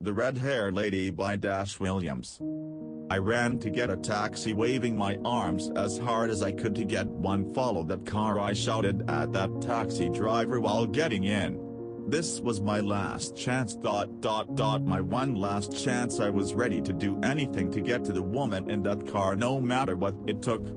The Red-Haired Lady by Williams. I ran to get a taxi, waving my arms as hard as I could to get one. Follow that car, I shouted at that taxi driver while getting in. This was my last chance. My one last chance. I was ready to do anything to get to the woman in that car, no matter what it took.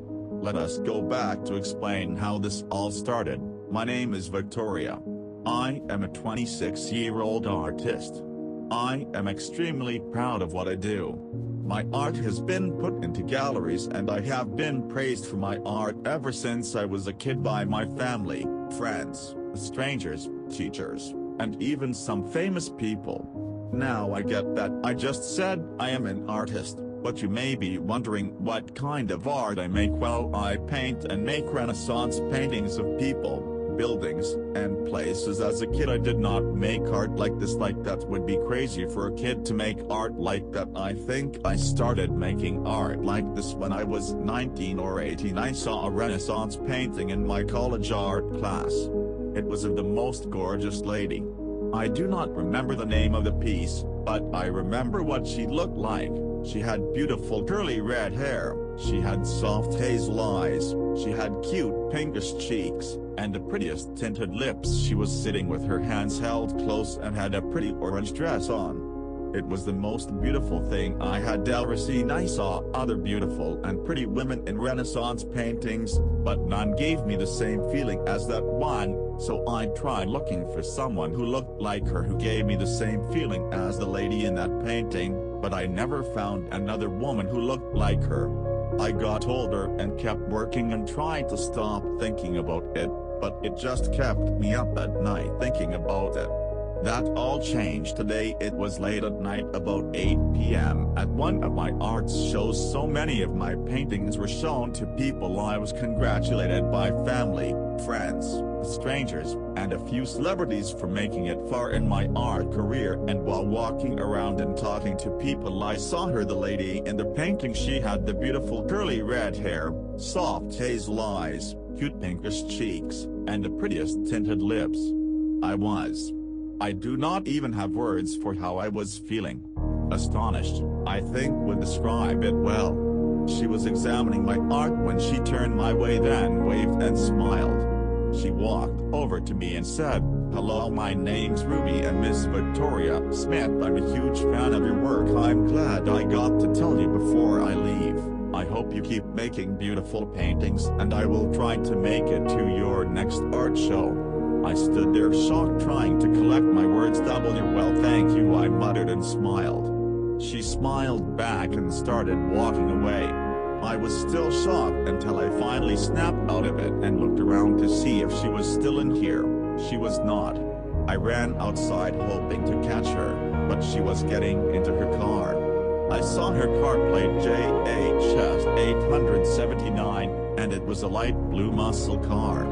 Let us go back to explain how this all started. My name is Victoria. I am a 26-year-old artist. I am extremely proud of what I do. My art has been put into galleries and I have been praised for my art ever since I was a kid by my family, friends, strangers, teachers, and even some famous people. Now I get that I just said I am an artist, but you may be wondering what kind of art I make. Well, I paint and make Renaissance paintings of people, buildings, and places. As a kid I did not make art like this. Like that would be crazy for a kid to make art like that. I think I started making art like this when I was 19 or 18. I saw a Renaissance painting in my college art class. It was of the most gorgeous lady. I do not remember the name of the piece, but I remember what she looked like. She had beautiful curly red hair, she had soft hazel eyes, she had cute pinkish cheeks, and the prettiest tinted lips. She was sitting with her hands held close and had a pretty orange dress on. It was the most beautiful thing I had ever seen. I saw other beautiful and pretty women in Renaissance paintings, but none gave me the same feeling as that one, so I tried looking for someone who looked like her, who gave me the same feeling as the lady in that painting, but I never found another woman who looked like her. I got older and kept working and tried to stop thinking about it, but it just kept me up at night thinking about it. That all changed today. It was late at night, about 8 p.m. at one of my arts shows. So many of my paintings were shown to people. I was congratulated by family, friends, strangers, and a few celebrities for making it far in my art career. And while walking around and talking to people, I saw her, the lady in the painting. She had the beautiful curly red hair, soft hazel eyes, cute pinkish cheeks, and the prettiest tinted lips. I do not even have words for how I was feeling. Astonished, I think would describe it well. She was examining my art when she turned my way, then waved and smiled. She walked over to me and said, "Hello, my name's Ruby and Miss Victoria Smith. I'm a huge fan of your work. I'm glad I got to tell you before I leave. I hope you keep making beautiful paintings and I will try to make it to your next art show." I stood there shocked, trying to collect my words. "Well, thank you," I muttered and smiled. She smiled back and started walking away. I was still shocked until I finally snapped out of it and looked around to see if she was still in here. She was not. I ran outside hoping to catch her, but she was getting into her car. I saw her car plate JHS 879, and it was a light blue muscle car.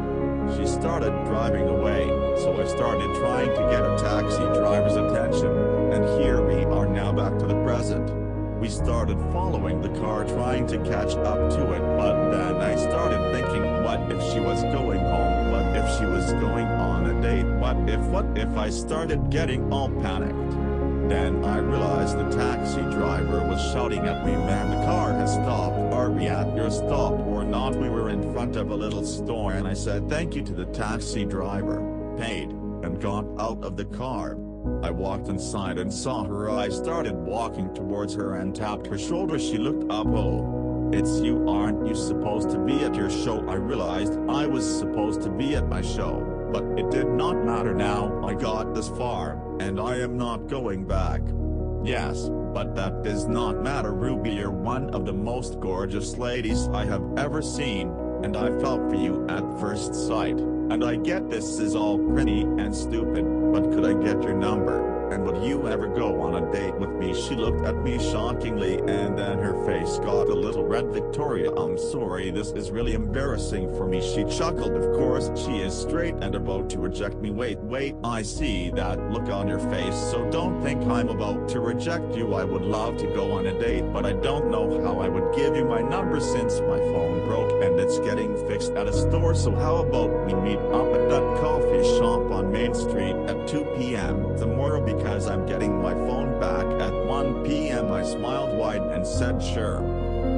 She started driving away, so I started trying to get a taxi driver's attention, and here we are now back to the present. We started following the car trying to catch up to it, but then I started thinking, what if she was going home? What if she was going on a date? What if I started getting all panicked? Then I realized the taxi driver was shouting at me, "Man, the car has stopped. Are we at your stop or not?" We were in front of a little store and I said thank you to the taxi driver, paid, and got out of the car. I walked inside and saw her. I started walking towards her and tapped her shoulder. She looked up. "Oh, it's you. Aren't you supposed to be at your show?" I realized I was supposed to be at my show, but it did not matter now. I got this far, and I am not going back. Yes, but that does not matter. Ruby, you're one of the most gorgeous ladies I have ever seen, and I fell for you at first sight. And I get this is all pretty and stupid, but could I get your number? And would you ever go on a date with me? She looked at me shockingly and then her face got a little red. "Victoria, I'm sorry, this is really embarrassing for me." She chuckled. Of course, she is straight and about to reject me. Wait, I see that look on your face, so don't think I'm about to reject you. I would love to go on a date, but I don't know how I would give you my number since my phone broke and it's getting fixed at a store. So how about we meet up at that coffee shop on Main Street at 2 p.m. tomorrow, because I'm getting my phone back and said sure.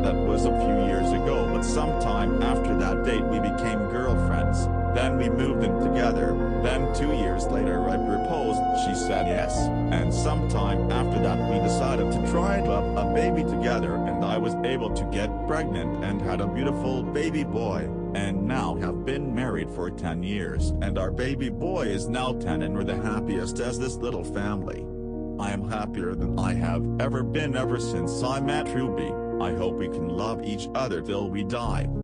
That was a few years ago, but sometime after that date we became girlfriends, then we moved in together, then 2 years later I proposed, she said yes, and sometime after that we decided to try to have a baby together, and I was able to get pregnant and had a beautiful baby boy, and now have been married for 10 years, and our baby boy is now 10, and we're the happiest as this little family. I am happier than I have ever been ever since I met Ruby. I hope we can love each other till we die.